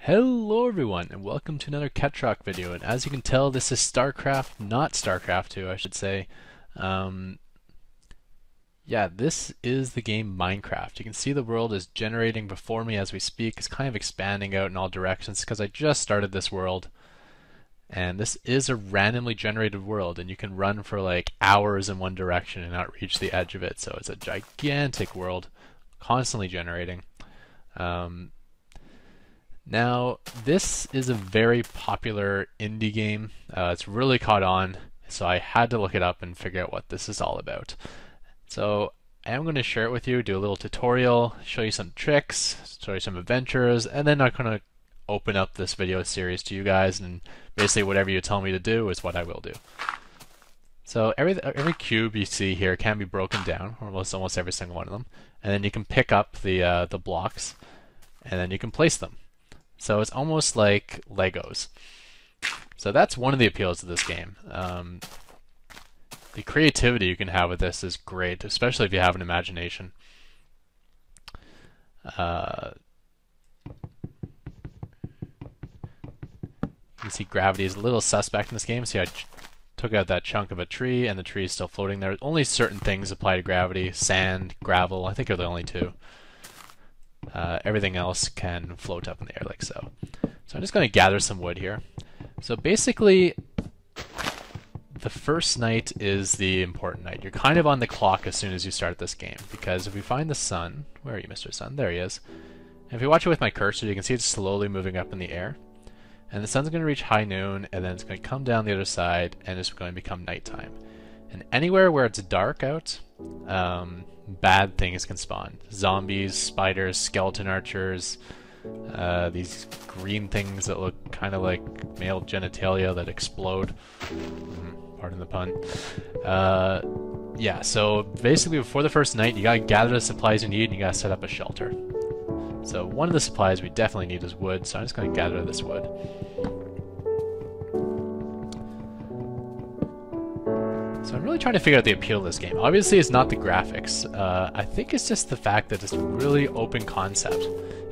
Hello everyone, and welcome to another Ketrock video. And as you can tell, this is StarCraft, not StarCraft 2, I should say. Um, yeah, this is the game Minecraft. You can see the world is generating before me as we speak. It's kind of expanding out in all directions because I just started this world. And this is a randomly generated world, and you can run for like hours in one direction and not reach the edge of it. So it's a gigantic world, constantly generating. Now, this is a very popular indie game. It's really caught on, so I had to look it up and figure out what this is all about. So I am going to share it with you, do a little tutorial, show you some tricks, show you some adventures, and then I'm going to open up this video series to you guys, and basically whatever you tell me to do is what I will do. So every cube you see here can be broken down, almost every single one of them, and then you can pick up the blocks, and then you can place them. So it's almost like Legos. So that's one of the appeals of this game. The creativity you can have with this is great, especially if you have an imagination. You can see gravity is a little suspect in this game. See, I took out that chunk of a tree, and the tree is still floating there. Only certain things apply to gravity. Sand, gravel, I think are the only two. Everything else can float up in the air like so. So I'm just going to gather some wood here. So basically, the first night is the important night. You're kind of on the clock as soon as you start this game, because if we find the sun, where are you, Mr. Sun? There he is. And if you watch it with my cursor, you can see it's slowly moving up in the air. And the sun's going to reach high noon, and then it's going to come down the other side, and it's going to become nighttime. And anywhere where it's dark out, bad things can spawn. Zombies, spiders, skeleton archers, these green things that look kind of like male genitalia that explode. Pardon the pun. Yeah, so basically before the first night, you gotta gather the supplies you need, and you gotta set up a shelter. So one of the supplies we definitely need is wood, so I'm just gonna gather this wood. So I'm really trying to figure out the appeal of this game. Obviously, it's not the graphics. I think it's just the fact that it's a really open concept.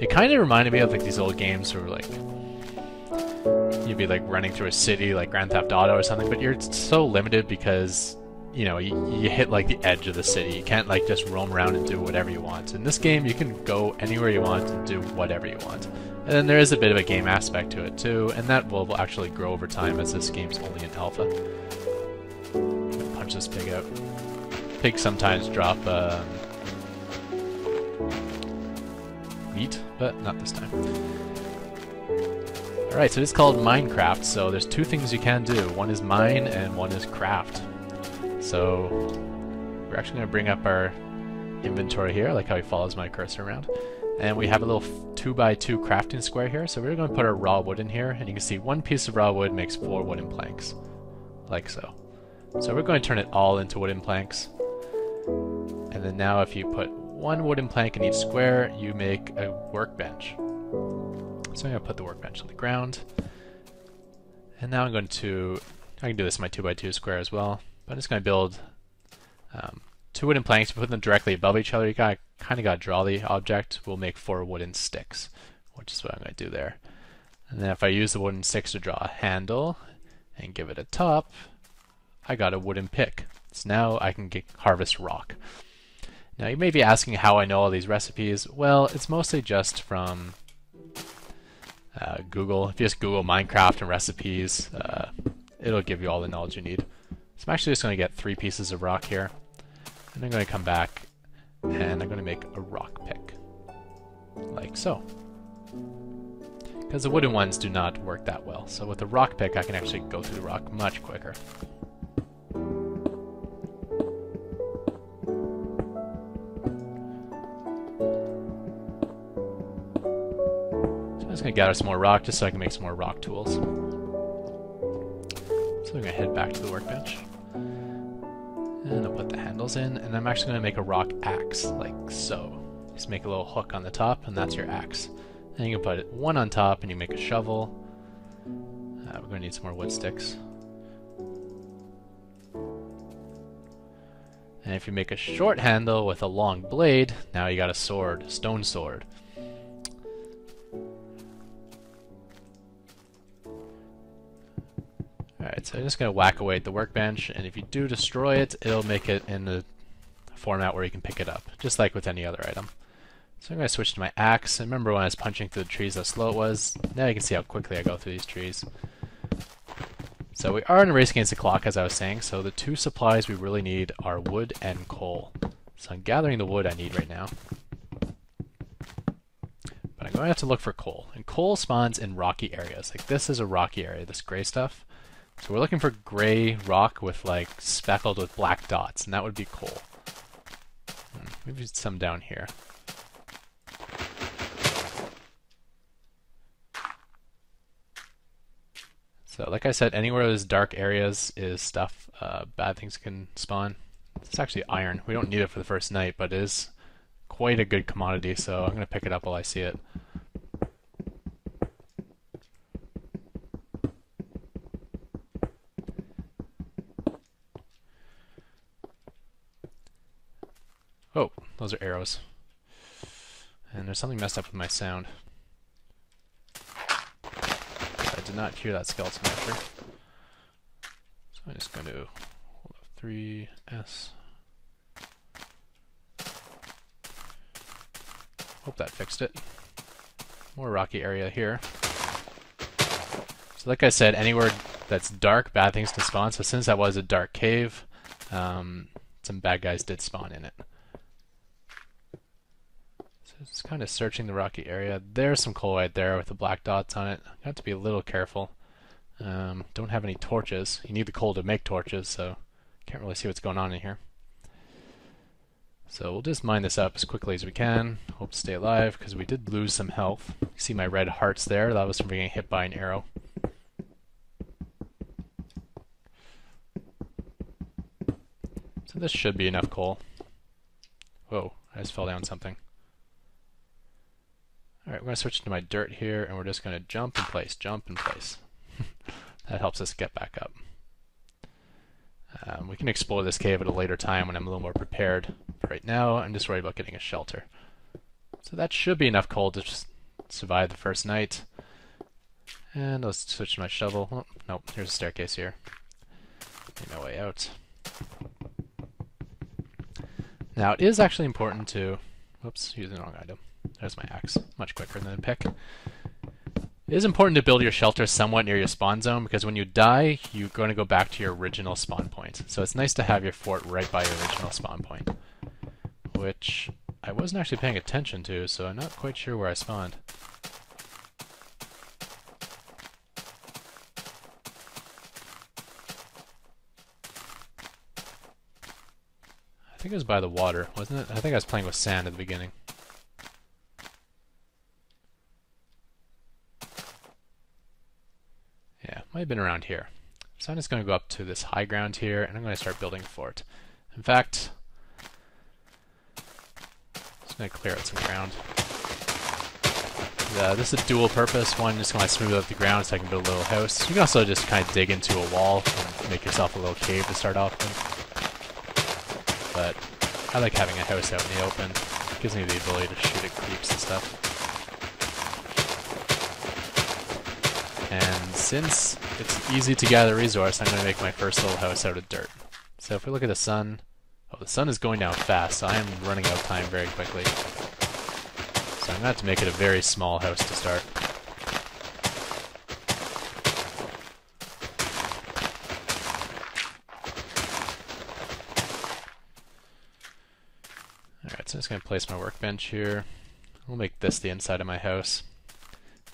It kind of reminded me of like these old games where like you'd be like running through a city like Grand Theft Auto or something, but you're so limited because you know you hit like the edge of the city. You can't like just roam around and do whatever you want. In this game, you can go anywhere you want and do whatever you want. And then there is a bit of a game aspect to it too, and that will actually grow over time as this game's only in alpha. Punch this pig out. Pigs sometimes drop meat, but not this time. Alright, so it's called Minecraft, so there's two things you can do. One is mine and one is craft. So we're actually going to bring up our inventory here, like how he follows my cursor around. And we have a little 2x2 crafting square here, so we're going to put our raw wood in here, and you can see one piece of raw wood makes 4 wooden planks, like so. So we're going to turn it all into wooden planks. And then now if you put one wooden plank in each square, you make a workbench. So I'm going to put the workbench on the ground. And now I can do this in my 2x2 square as well. But I'm just going to build 2 wooden planks, put them directly above each other. You kind of got to draw the object. We'll make 4 wooden sticks, which is what I'm going to do there. And then if I use the wooden sticks to draw a handle and give it a top, I got a wooden pick. So now I can harvest rock. Now you may be asking how I know all these recipes. Well, it's mostly just from Google. If you just Google Minecraft and recipes, it'll give you all the knowledge you need. So I'm actually just going to get 3 pieces of rock here. And I'm going to come back and I'm going to make a rock pick. Like so. Because the wooden ones do not work that well. So with the rock pick I can actually go through the rock much quicker. I'm just going to gather some more rock just so I can make some more rock tools. So I'm going to head back to the workbench. And I'll put the handles in, and I'm actually going to make a rock axe, like so. Just make a little hook on the top, and that's your axe. And you can put one on top, and you make a shovel. We're going to need some more wood sticks. And if you make a short handle with a long blade, now you got a sword, stone sword. Alright, so I'm just going to whack away at the workbench, and if you do destroy it, it'll make it in a format where you can pick it up, just like with any other item. So I'm going to switch to my axe. And remember when I was punching through the trees how slow it was? Now you can see how quickly I go through these trees. So we are in a race against the clock, as I was saying, so the two supplies we really need are wood and coal. So I'm gathering the wood I need right now. But I'm going to have to look for coal. And coal spawns in rocky areas. Like this is a rocky area, this gray stuff. So we're looking for gray rock with like speckled with black dots, and that would be coal. Maybe some down here. So like I said, anywhere there's dark areas is stuff bad things can spawn. It's actually iron. We don't need it for the first night, but it is quite a good commodity, so I'm going to pick it up while I see it. Oh, those are arrows. And there's something messed up with my sound. I did not hear that skeleton after. So I'm just going to hold up 3S. Hope that fixed it. More rocky area here. So like I said, anywhere that's dark, bad things can spawn. So since that was a dark cave, some bad guys did spawn in it. Just kind of searching the rocky area. There's some coal right there with the black dots on it. I have to be a little careful. Don't have any torches. You need the coal to make torches, so can't really see what's going on in here. So we'll just mine this up as quickly as we can. Hope to stay alive, because we did lose some health. You see my red hearts there? That was from being hit by an arrow. So this should be enough coal. Whoa, I just fell down something. Alright, we're going to switch to my dirt here, and we're just going to jump in place, jump in place. That helps us get back up. We can explore this cave at a later time when I'm a little more prepared. But right now, I'm just worried about getting a shelter. So that should be enough coal to just survive the first night. And let's switch to my shovel. Oh, nope, here's a staircase here. Make my way out. Now, it is actually important to... Whoops, using the wrong item. There's my axe. Much quicker than a pick. It is important to build your shelter somewhat near your spawn zone, because when you die, you're going to go back to your original spawn point. So it's nice to have your fort right by your original spawn point. Which I wasn't actually paying attention to, so I'm not quite sure where I spawned. I think it was by the water, wasn't it? I think I was playing with sand at the beginning. Yeah, might have been around here. So I'm just going to go up to this high ground here, and I'm going to start building a fort. In fact, I'm just going to clear out some ground. This is a dual purpose. One, just going to smooth out the ground so I can build a little house. You can also just kind of dig into a wall and make yourself a little cave to start off with. But I like having a house out in the open. It gives me the ability to shoot at creeps and stuff. And since it's easy to gather resource, I'm going to make my first little house out of dirt. So if we look at the sun, oh, the sun is going down fast, so I am running out of time very quickly. So I'm going to have to make it a very small house to start. Alright, so I'm just going to place my workbench here. We'll make this the inside of my house.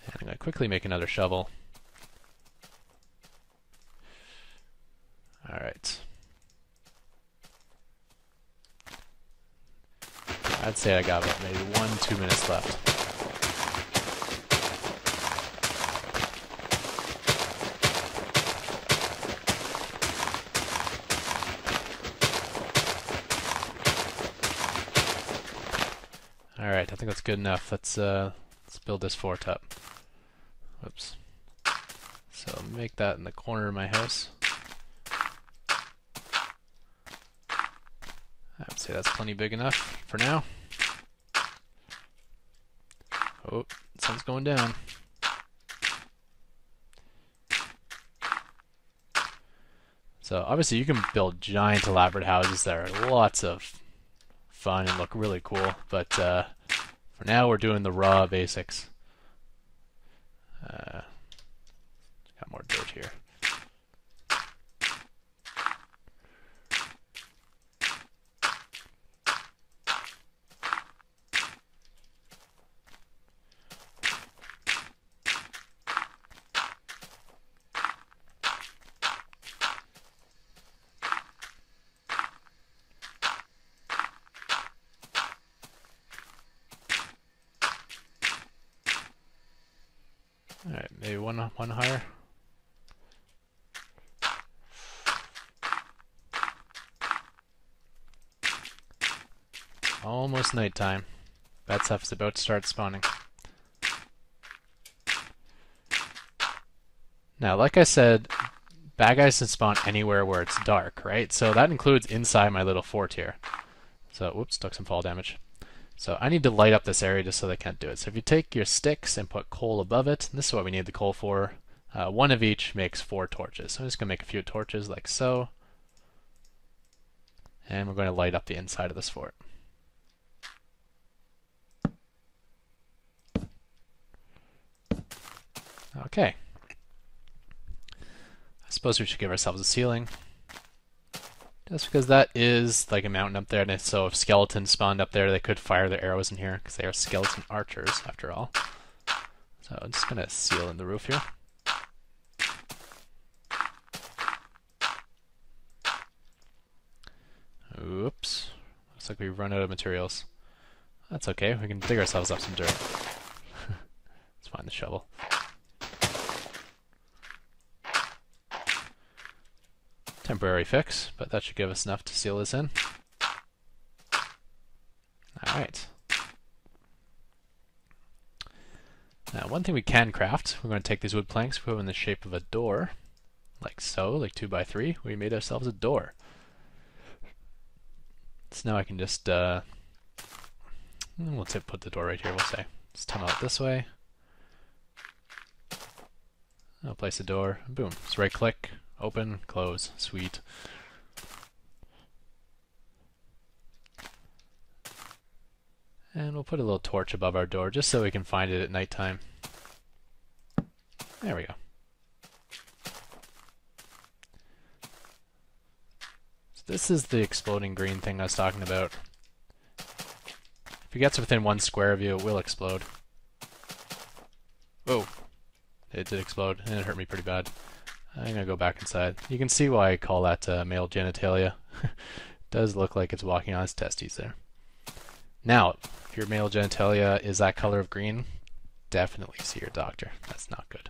And I'm going to quickly make another shovel. Alright. I'd say I got about maybe 1-2 minutes left. Alright, I think that's good enough. Let's build this fort up. Whoops. So make that in the corner of my house. I would say that's plenty big enough for now. Oh, the sun's going down. So obviously you can build giant elaborate houses that are lots of fun and look really cool, but for now we're doing the raw basics. Got more dirt here. Alright, maybe one higher. Almost nighttime. Bad stuff's about to start spawning. Now, like I said, bad guys can spawn anywhere where it's dark, right? So that includes inside my little fort here. So, whoops, took some fall damage. So I need to light up this area just so they can't do it. So if you take your sticks and put coal above it, and this is what we need the coal for. One of each makes 4 torches. So I'm just going to make a few torches like so. And we're going to light up the inside of this fort. Okay. I suppose we should give ourselves a ceiling. Just because that is like a mountain up there, and so if skeletons spawned up there, they could fire their arrows in here, because they are skeleton archers, after all. So I'm just going to seal in the roof here. Oops. Looks like we've run out of materials. That's okay, we can dig ourselves up some dirt. Let's find the shovel. Temporary fix, but that should give us enough to seal this in. Alright. Now, one thing we can craft, we're going to take these wood planks, put them in the shape of a door, like so, like 2x3. We made ourselves a door. So now I can just, we'll put the door right here, we'll say. Just tunnel it this way. I'll place a door, boom. Just right click, open, close, sweet. And we'll put a little torch above our door just so we can find it at nighttime. There we go. So this is the exploding green thing I was talking about. If it gets within 1 square of you, it will explode. Whoa. It did explode, and it hurt me pretty bad. I'm going to go back inside. You can see why I call that male genitalia. It does look like it's walking on its testes there. Now, if your male genitalia is that color of green, definitely see your doctor. That's not good.